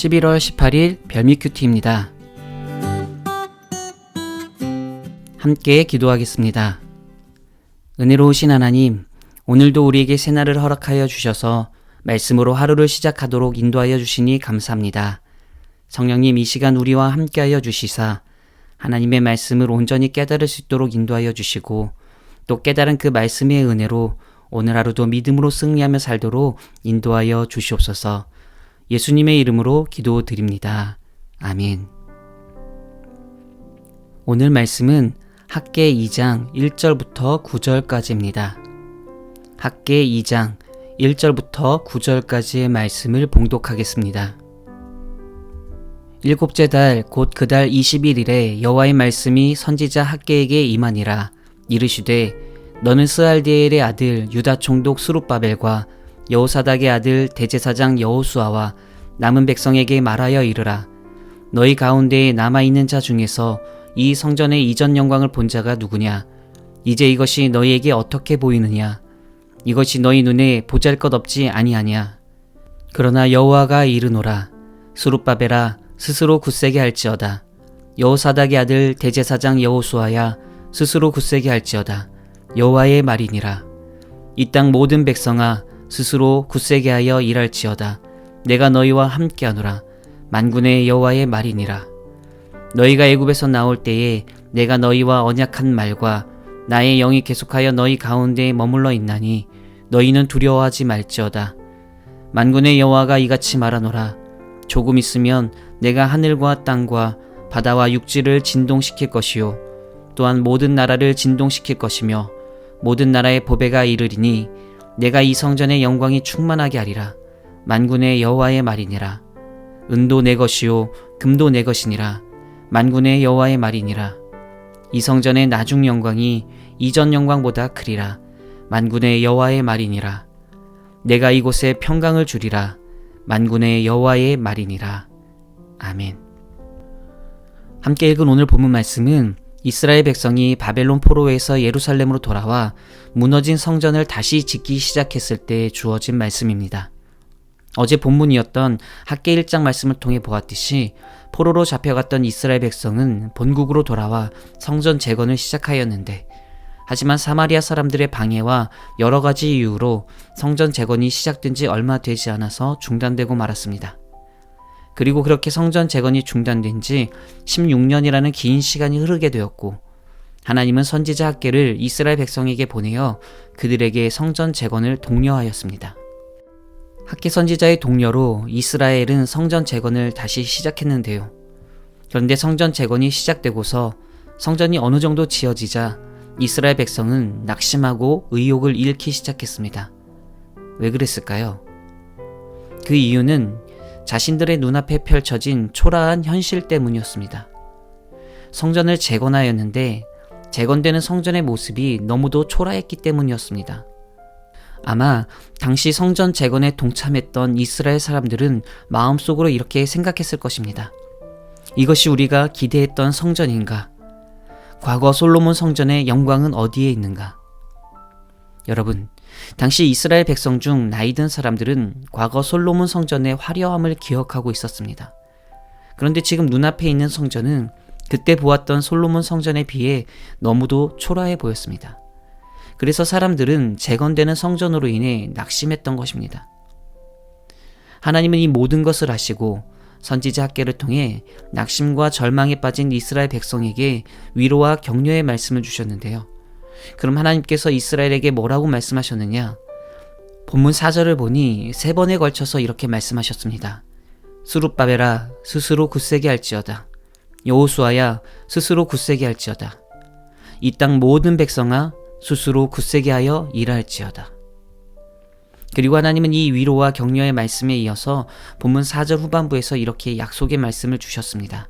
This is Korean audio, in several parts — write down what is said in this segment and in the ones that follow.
11월 18일 별미큐티입니다. 함께 기도하겠습니다. 은혜로우신 하나님, 오늘도 우리에게 새날을 허락하여 주셔서 말씀으로 하루를 시작하도록 인도하여 주시니 감사합니다. 성령님, 이 시간 우리와 함께하여 주시사 하나님의 말씀을 온전히 깨달을 수 있도록 인도하여 주시고, 또 깨달은 그 말씀의 은혜로 오늘 하루도 믿음으로 승리하며 살도록 인도하여 주시옵소서. 예수님의 이름으로 기도드립니다. 아멘. 오늘 말씀은 학개 2장 1절부터 9절까지입니다. 학개 2장 1절부터 9절까지의 말씀을 봉독하겠습니다. 일곱째 달 곧 그 달 20일에 여호와의 말씀이 선지자 학개에게 임하니라. 이르시되 너는 스알디엘의 아들 유다 총독 스룹바벨과 여호사닥의 아들 대제사장 여호수아와 남은 백성에게 말하여 이르라. 너희 가운데에 남아있는 자 중에서 이 성전의 이전 영광을 본 자가 누구냐? 이제 이것이 너희에게 어떻게 보이느냐? 이것이 너희 눈에 보잘것없지 아니하냐? 그러나 여호와가 이르노라. 스룹바벨아, 스스로 굳세게 할지어다. 여호사닥의 아들 대제사장 여호수아야, 스스로 굳세게 할지어다. 여호와의 말이니라. 이 땅 모든 백성아, 스스로 굳세게 하여 일할지어다. 내가 너희와 함께하노라. 만군의 여호와의 말이니라. 너희가 애굽에서 나올 때에 내가 너희와 언약한 말과 나의 영이 계속하여 너희 가운데에 머물러 있나니 너희는 두려워하지 말지어다. 만군의 여호와가 이같이 말하노라. 조금 있으면 내가 하늘과 땅과 바다와 육지를 진동시킬 것이요 또한 모든 나라를 진동시킬 것이며 모든 나라의 보배가 이르리니 내가 이 성전의 영광이 충만하게 하리라. 만군의 여호와의 말이니라. 은도 내 것이요 금도 내 것이니라. 만군의 여호와의 말이니라. 이 성전의 나중 영광이 이전 영광보다 크리라. 만군의 여호와의 말이니라. 내가 이곳에 평강을 주리라. 만군의 여호와의 말이니라. 아멘. 함께 읽은 오늘 본문 말씀은 이스라엘 백성이 바벨론 포로에서 예루살렘으로 돌아와 무너진 성전을 다시 짓기 시작했을 때 주어진 말씀입니다. 어제 본문이었던 학개 1장 말씀을 통해 보았듯이 포로로 잡혀갔던 이스라엘 백성은 본국으로 돌아와 성전 재건을 시작하였는데, 하지만 사마리아 사람들의 방해와 여러 가지 이유로 성전 재건이 시작된 지 얼마 되지 않아서 중단되고 말았습니다. 그리고 그렇게 성전 재건이 중단된 지 16년이라는 긴 시간이 흐르게 되었고, 하나님은 선지자 학개를 이스라엘 백성에게 보내어 그들에게 성전 재건을 독려하였습니다. 학개 선지자의 독려로 이스라엘은 성전 재건을 다시 시작했는데요. 그런데 성전 재건이 시작되고서 성전이 어느 정도 지어지자 이스라엘 백성은 낙심하고 의욕을 잃기 시작했습니다. 왜 그랬을까요? 그 이유는 자신들의 눈앞에 펼쳐진 초라한 현실 때문이었습니다. 성전을 재건하였는데 재건되는 성전의 모습이 너무도 초라했기 때문이었습니다. 아마 당시 성전 재건에 동참했던 이스라엘 사람들은 마음속으로 이렇게 생각했을 것입니다. 이것이 우리가 기대했던 성전인가? 과거 솔로몬 성전의 영광은 어디에 있는가? 여러분, 당시 이스라엘 백성 중 나이 든 사람들은 과거 솔로몬 성전의 화려함을 기억하고 있었습니다. 그런데 지금 눈앞에 있는 성전은 그때 보았던 솔로몬 성전에 비해 너무도 초라해 보였습니다. 그래서 사람들은 재건되는 성전으로 인해 낙심했던 것입니다. 하나님은 이 모든 것을 아시고 선지자 학개를 통해 낙심과 절망에 빠진 이스라엘 백성에게 위로와 격려의 말씀을 주셨는데요. 그럼 하나님께서 이스라엘에게 뭐라고 말씀하셨느냐? 본문 4절을 보니 3번에 걸쳐서 이렇게 말씀하셨습니다. 스룹바벨아, 스스로 굳세게 할지어다. 여호수아야, 스스로 굳세게 할지어다. 이 땅 모든 백성아, 스스로 굳세게 하여 일할지어다. 그리고 하나님은 이 위로와 격려의 말씀에 이어서 본문 4절 후반부에서 이렇게 약속의 말씀을 주셨습니다.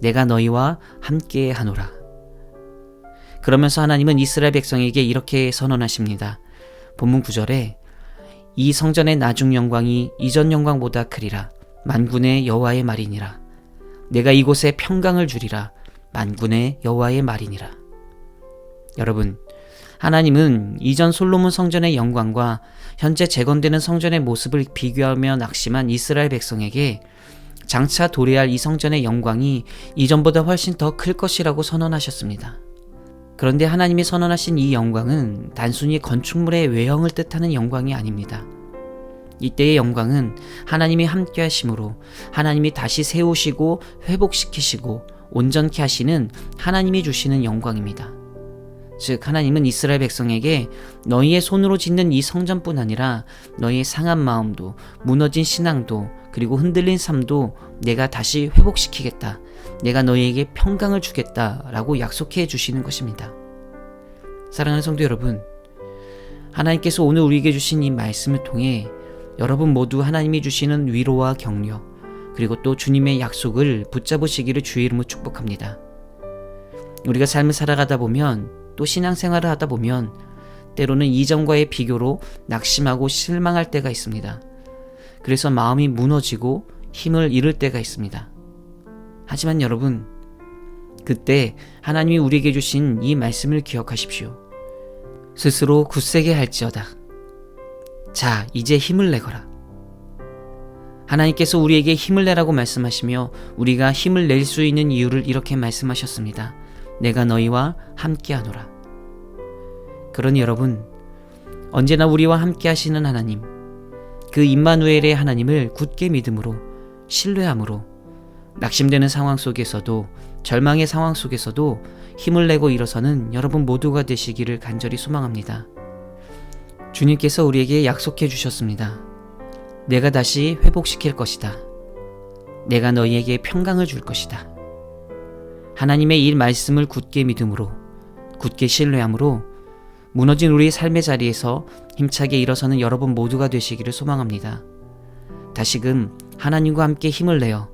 내가 너희와 함께 하노라. 그러면서 하나님은 이스라엘 백성에게 이렇게 선언하십니다. 본문 9절에 이 성전의 나중 영광이 이전 영광보다 크리라. 만군의 여호와의 말이니라. 내가 이곳에 평강을 주리라. 만군의 여호와의 말이니라. 여러분, 하나님은 이전 솔로몬 성전의 영광과 현재 재건되는 성전의 모습을 비교하며 낙심한 이스라엘 백성에게 장차 도래할 이 성전의 영광이 이전보다 훨씬 더 클 것이라고 선언하셨습니다. 그런데 하나님이 선언하신 이 영광은 단순히 건축물의 외형을 뜻하는 영광이 아닙니다. 이때의 영광은 하나님이 함께 하심으로 하나님이 다시 세우시고 회복시키시고 온전케 하시는 하나님이 주시는 영광입니다. 즉 하나님은 이스라엘 백성에게 너희의 손으로 짓는 이 성전뿐 아니라 너희의 상한 마음도 무너진 신앙도 그리고 흔들린 삶도 내가 다시 회복시키겠다. 내가 너희에게 평강을 주겠다 라고 약속해 주시는 것입니다. 사랑하는 성도 여러분, 하나님께서 오늘 우리에게 주신 이 말씀을 통해 여러분 모두 하나님이 주시는 위로와 격려 그리고 또 주님의 약속을 붙잡으시기를 주의 이름으로 축복합니다. 우리가 삶을 살아가다 보면 또 신앙생활을 하다 보면 때로는 이전과의 비교로 낙심하고 실망할 때가 있습니다. 그래서 마음이 무너지고 힘을 잃을 때가 있습니다. 하지만 여러분, 그때 하나님이 우리에게 주신 이 말씀을 기억하십시오. 스스로 굳세게 할지어다. 자, 이제 힘을 내거라. 하나님께서 우리에게 힘을 내라고 말씀하시며 우리가 힘을 낼 수 있는 이유를 이렇게 말씀하셨습니다. 내가 너희와 함께하노라. 그러니 여러분, 언제나 우리와 함께 하시는 하나님, 그 임마누엘의 하나님을 굳게 믿음으로 신뢰함으로 낙심되는 상황 속에서도 절망의 상황 속에서도 힘을 내고 일어서는 여러분 모두가 되시기를 간절히 소망합니다. 주님께서 우리에게 약속해 주셨습니다. 내가 다시 회복시킬 것이다. 내가 너희에게 평강을 줄 것이다. 하나님의 이 말씀을 굳게 믿음으로 굳게 신뢰함으로 무너진 우리의 삶의 자리에서 힘차게 일어서는 여러분 모두가 되시기를 소망합니다. 다시금 하나님과 함께 힘을 내어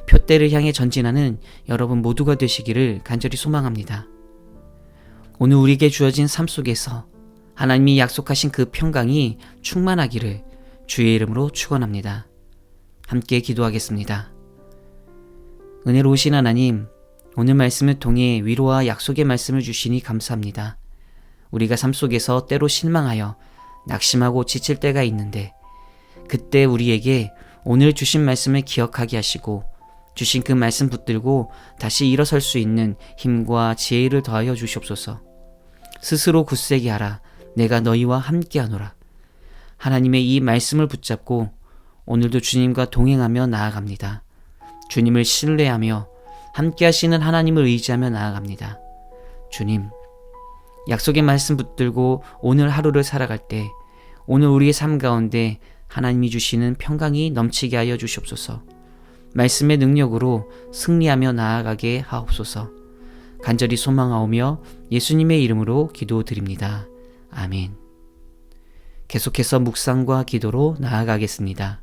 표대를 향해 전진하는 여러분 모두가 되시기를 간절히 소망합니다. 오늘 우리에게 주어진 삶 속에서 하나님이 약속하신 그 평강이 충만하기를 주의 이름으로 축원합니다. 함께 기도하겠습니다. 은혜로우신 하나님, 오늘 말씀을 통해 위로와 약속의 말씀을 주시니 감사합니다. 우리가 삶 속에서 때로 실망하여 낙심하고 지칠 때가 있는데 그때 우리에게 오늘 주신 말씀을 기억하게 하시고 주신 그 말씀 붙들고 다시 일어설 수 있는 힘과 지혜를 더하여 주시옵소서. 스스로 굳세게 하라. 내가 너희와 함께하노라. 하나님의 이 말씀을 붙잡고 오늘도 주님과 동행하며 나아갑니다. 주님을 신뢰하며 함께 하시는 하나님을 의지하며 나아갑니다. 주님, 약속의 말씀 붙들고 오늘 하루를 살아갈 때 오늘 우리의 삶 가운데 하나님이 주시는 평강이 넘치게 하여 주시옵소서. 말씀의 능력으로 승리하며 나아가게 하옵소서. 간절히 소망하오며 예수님의 이름으로 기도드립니다. 아멘. 계속해서 묵상과 기도로 나아가겠습니다.